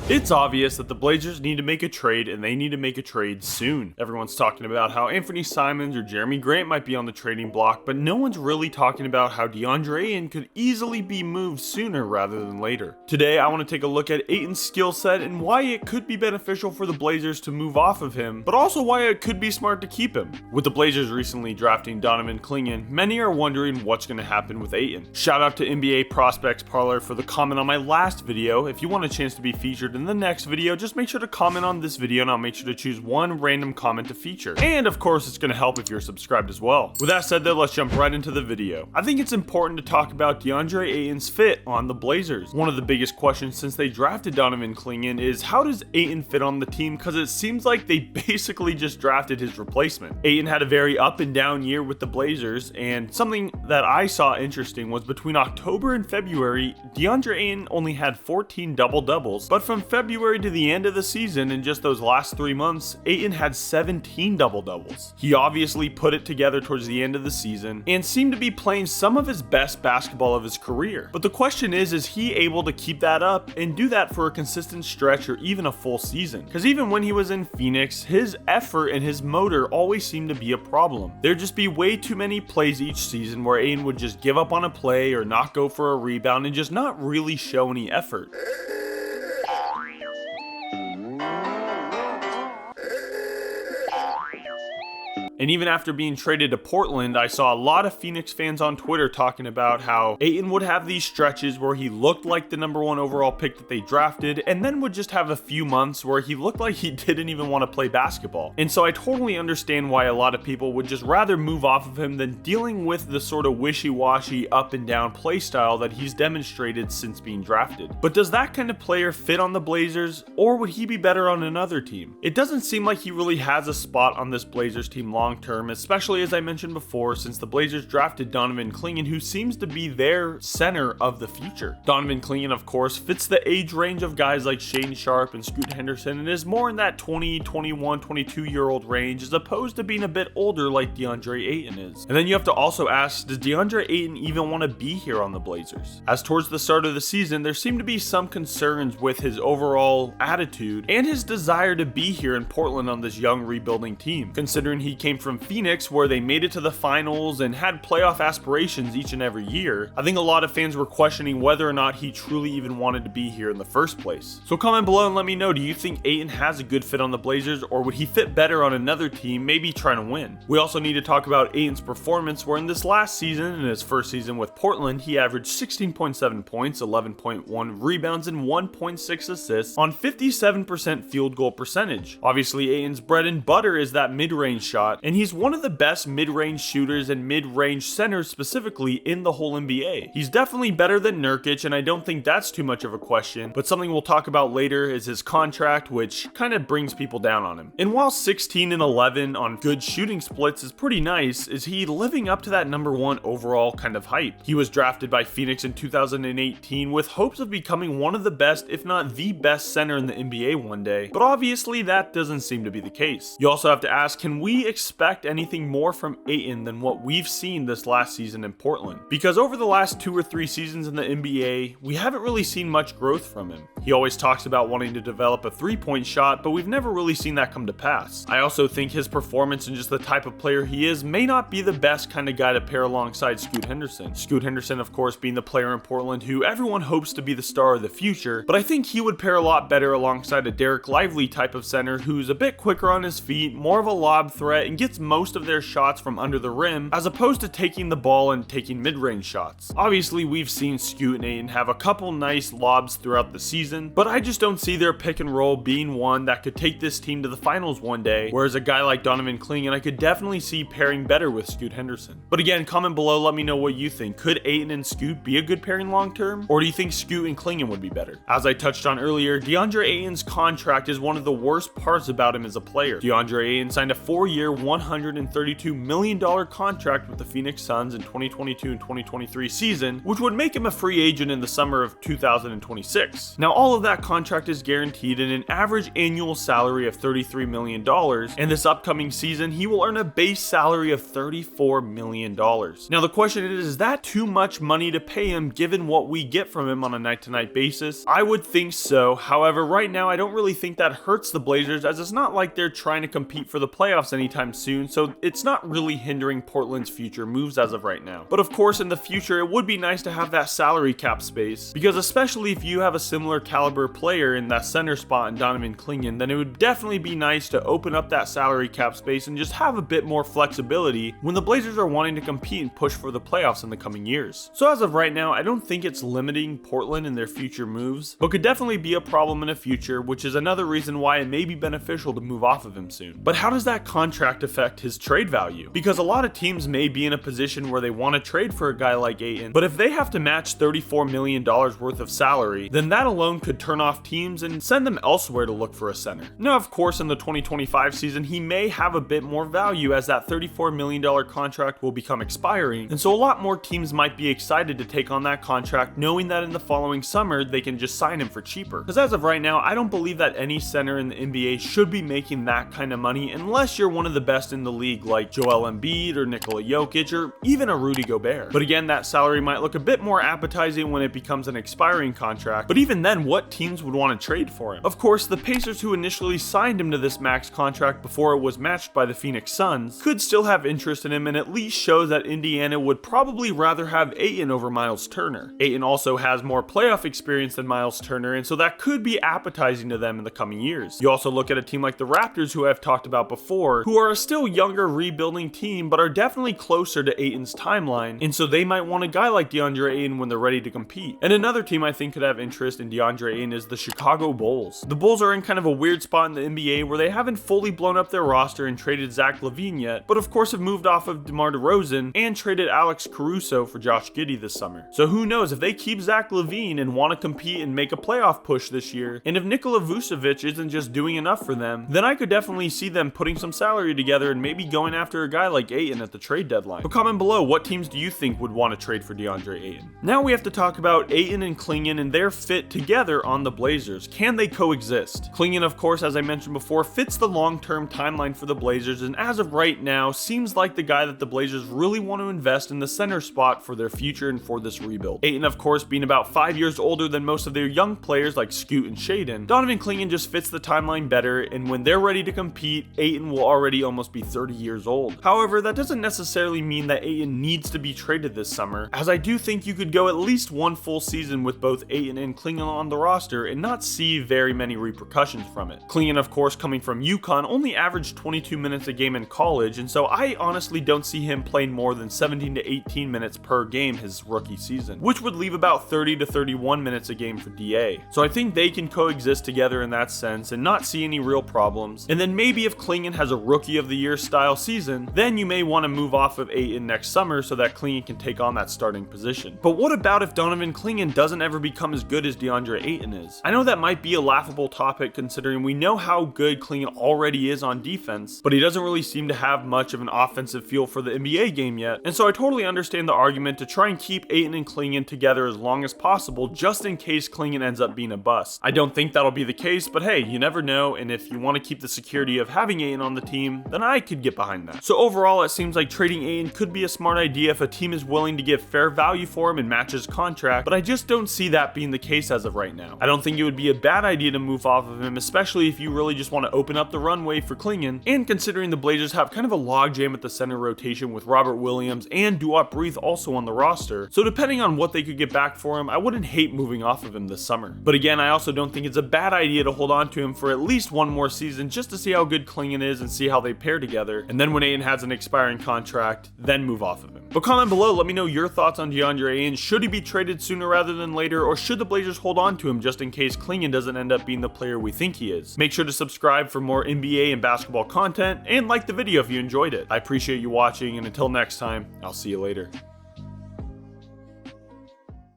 It's obvious that the Blazers need to make a trade, and they need to make a trade soon. Everyone's talking about how Anthony Simons or Jeremy Grant might be on the trading block, but no one's really talking about how Deandre Ayton could easily be moved sooner rather than later. Today, I want to take a look at Ayton's skill set and why it could be beneficial for the Blazers to move off of him, but also why it could be smart to keep him. With the Blazers recently drafting Ayton and Kingan, many are wondering what's going to happen with Ayton. Shout out to NBA Prospects Parlor for the comment on my last video. If you want a chance to be featured in the next video, just make sure to comment on this video and I'll make sure to choose one random comment to feature. And of course, it's going to help if you're subscribed as well. With that said though, let's jump right into the video. I think it's important to talk about Deandre Ayton's fit on the Blazers. One of the biggest questions since they drafted Ayton and Kingan is how does Ayton fit on the team, because it seems like they basically just drafted his replacement. Ayton had a very up and down year with the Blazers, and something that I saw interesting was between October and February, Deandre Ayton only had 14 double-doubles, but from February to the end of the season, in just those last 3 months, Ayton had 17 double-doubles. He obviously put it together towards the end of the season and seemed to be playing some of his best basketball of his career. But the question is he able to keep that up and do that for a consistent stretch or even a full season? Because even when he was in Phoenix, his effort and his motor always seemed to be a problem. There'd just be way too many plays each season where Ayton would just give up on a play or not go for a rebound and just not really show any effort. And even after being traded to Portland, I saw a lot of Phoenix fans on Twitter talking about how Ayton would have these stretches where he looked like the #1 overall pick that they drafted, and then would just have a few months where he looked like he didn't even want to play basketball. And so I totally understand why a lot of people would just rather move off of him than dealing with the sort of wishy-washy up and down play style that he's demonstrated since being drafted. But does that kind of player fit on the Blazers, or would he be better on another team? It doesn't seem like he really has a spot on this Blazers team long term, especially as I mentioned before, since the Blazers drafted Ayton and Kingan, who seems to be their center of the future. Ayton and Kingan, of course, fits the age range of guys like Shane Sharp and Scoot Henderson and is more in that 20, 21, 22-year-old range as opposed to being a bit older like Deandre Ayton is. And then you have to also ask, does Deandre Ayton even want to be here on the Blazers? As towards the start of the season, there seemed to be some concerns with his overall attitude and his desire to be here in Portland on this young rebuilding team, considering he came from Phoenix where they made it to the finals and had playoff aspirations each and every year. I think a lot of fans were questioning whether or not he truly even wanted to be here in the first place. So comment below and let me know, do you think Ayton has a good fit on the Blazers, or would he fit better on another team, maybe trying to win? We also need to talk about Ayton's performance, where in this last season, in his first season with Portland, he averaged 16.7 points, 11.1 rebounds, and 1.6 assists on 57% field goal percentage. Obviously, Ayton's bread and butter is that mid-range shot, and he's one of the best mid-range shooters and mid-range centers specifically in the whole NBA. He's definitely better than Nurkic, and I don't think that's too much of a question, but something we'll talk about later is his contract, which kind of brings people down on him. And while 16 and 11 on good shooting splits is pretty nice, is he living up to that #1 overall kind of hype? He was drafted by Phoenix in 2018 with hopes of becoming one of the best, if not the best center in the NBA one day, but obviously that doesn't seem to be the case. You also have to ask, can we expect anything more from Ayton than what we've seen this last season in Portland? Because over the last 2 or 3 seasons in the NBA, we haven't really seen much growth from him. He always talks about wanting to develop a 3-point shot, but we've never really seen that come to pass. I also think his performance and just the type of player he is may not be the best kind of guy to pair alongside Scoot Henderson. Scoot Henderson, of course, being the player in Portland who everyone hopes to be the star of the future, but I think he would pair a lot better alongside a Derek Lively type of center who's a bit quicker on his feet, more of a lob threat, and gets most of their shots from under the rim, as opposed to taking the ball and taking mid-range shots. Obviously, we've seen Scoot and Ayton have a couple nice lobs throughout the season, but I just don't see their pick and roll being one that could take this team to the finals one day, whereas a guy like Ayton and Kingan I could definitely see pairing better with Scoot Henderson. But again, comment below, let me know what you think. Could Ayton and Scoot be a good pairing long term, or do you think Scoot and Kingan would be better? As I touched on earlier, Deandre Ayton's contract is one of the worst parts about him as a player. Deandre Ayton signed a 4-year, $132 million contract with the Phoenix Suns in 2022 and 2023 season, which would make him a free agent in the summer of 2026. Now, all all of that contract is guaranteed in an average annual salary of $33 million, and this upcoming season he will earn a base salary of $34 million. Now the question is that too much money to pay him given what we get from him on a night-to-night basis? I would think so. However, right now I don't really think that hurts the Blazers, as it's not like they're trying to compete for the playoffs anytime soon, so it's not really hindering Portland's future moves as of right now. But of course in the future it would be nice to have that salary cap space, because especially if you have a similar caliber player in that center spot in Donovan Kingan, then it would definitely be nice to open up that salary cap space and just have a bit more flexibility when the Blazers are wanting to compete and push for the playoffs in the coming years. So as of right now, I don't think it's limiting Portland in their future moves, but could definitely be a problem in the future, which is another reason why it may be beneficial to move off of him soon. But how does that contract affect his trade value? Because a lot of teams may be in a position where they want to trade for a guy like Ayton, but if they have to match $34 million worth of salary, then that alone could turn off teams and send them elsewhere to look for a center. Now of course in the 2025 season he may have a bit more value, as that $34 million contract will become expiring, and so a lot more teams might be excited to take on that contract knowing that in the following summer they can just sign him for cheaper. Because as of right now I don't believe that any center in the NBA should be making that kind of money unless you're one of the best in the league like Joel Embiid or Nikola Jokic or even a Rudy Gobert. But again, that salary might look a bit more appetizing when it becomes an expiring contract, but even then what teams would want to trade for him? Of course the Pacers, who initially signed him to this max contract before it was matched by the Phoenix Suns, could still have interest in him, and at least shows that Indiana would probably rather have Ayton over Miles Turner. Ayton also has more playoff experience than Miles Turner, and so that could be appetizing to them in the coming years. You also look at a team like the Raptors, who I've talked about before, who are a still younger rebuilding team but are definitely closer to Ayton's timeline, and so they might want a guy like Deandre Ayton when they're ready to compete. And another team I think could have interest in Deandre Ayton is the Chicago Bulls. The Bulls are in kind of a weird spot in the NBA where they haven't fully blown up their roster and traded Zach LaVine yet, but of course have moved off of DeMar DeRozan and traded Alex Caruso for Josh Giddey this summer. So who knows, if they keep Zach LaVine and want to compete and make a playoff push this year, and if Nikola Vucevic isn't just doing enough for them, then I could definitely see them putting some salary together and maybe going after a guy like Ayton at the trade deadline. But comment below, what teams do you think would want to trade for Deandre Ayton? Now we have to talk about Ayton and Kingan and their fit together on the Blazers. Can they coexist? Kingan, of course, as I mentioned before, fits the long-term timeline for the Blazers, and as of right now seems like the guy that the Blazers really want to invest in the center spot for their future and for this rebuild. Ayton, of course, being about 5 years older than most of their young players like Scoot and Shaedon, Donovan Kingan just fits the timeline better, and when they're ready to compete, Ayton will already almost be 30 years old. However, that doesn't necessarily mean that Ayton needs to be traded this summer, as I do think you could go at least one full season with both Ayton and Kingan on the roster and not see very many repercussions from it. Kingan, of course, coming from UConn, only averaged 22 minutes a game in college, and so I honestly don't see him playing more than 17 to 18 minutes per game his rookie season, which would leave about 30 to 31 minutes a game for DA. So I think they can coexist together in that sense and not see any real problems. And then maybe if Kingan has a rookie of the year style season, then you may want to move off of Ayton next summer so that Kingan can take on that starting position. But what about if Donovan Kingan doesn't ever become as good as Deandre Ayton is? I know that might be a laughable topic considering we know how good Kingan already is on defense, but he doesn't really seem to have much of an offensive feel for the NBA game yet, and so I totally understand the argument to try and keep Ayton and Kingan together as long as possible just in case Kingan ends up being a bust. I don't think that'll be the case, but hey, you never know, and if you want to keep the security of having Ayton on the team, then I could get behind that. So overall, it seems like trading Ayton could be a smart idea if a team is willing to give fair value for him and match his contract, but I just don't see that being the case as of right now. I don't think it would be a bad idea to move off of him, especially if you really just want to open up the runway for Kingan, and considering the Blazers have kind of a logjam at the center rotation with Robert Williams and Duop Breath also on the roster, so depending on what they could get back for him, I wouldn't hate moving off of him this summer. But again, I also don't think it's a bad idea to hold on to him for at least one more season just to see how good Kingan is and see how they pair together, and then when Ayton has an expiring contract, then move off of him. But comment below, let me know your thoughts on Deandre Ayton. Should he be traded sooner rather than later, or should the Blazers hold on to him just in case Kingan doesn't end up being the player we think he is? Make sure to subscribe for more NBA and basketball content, and like the video if you enjoyed it. I appreciate you watching, and until next time, I'll see you later.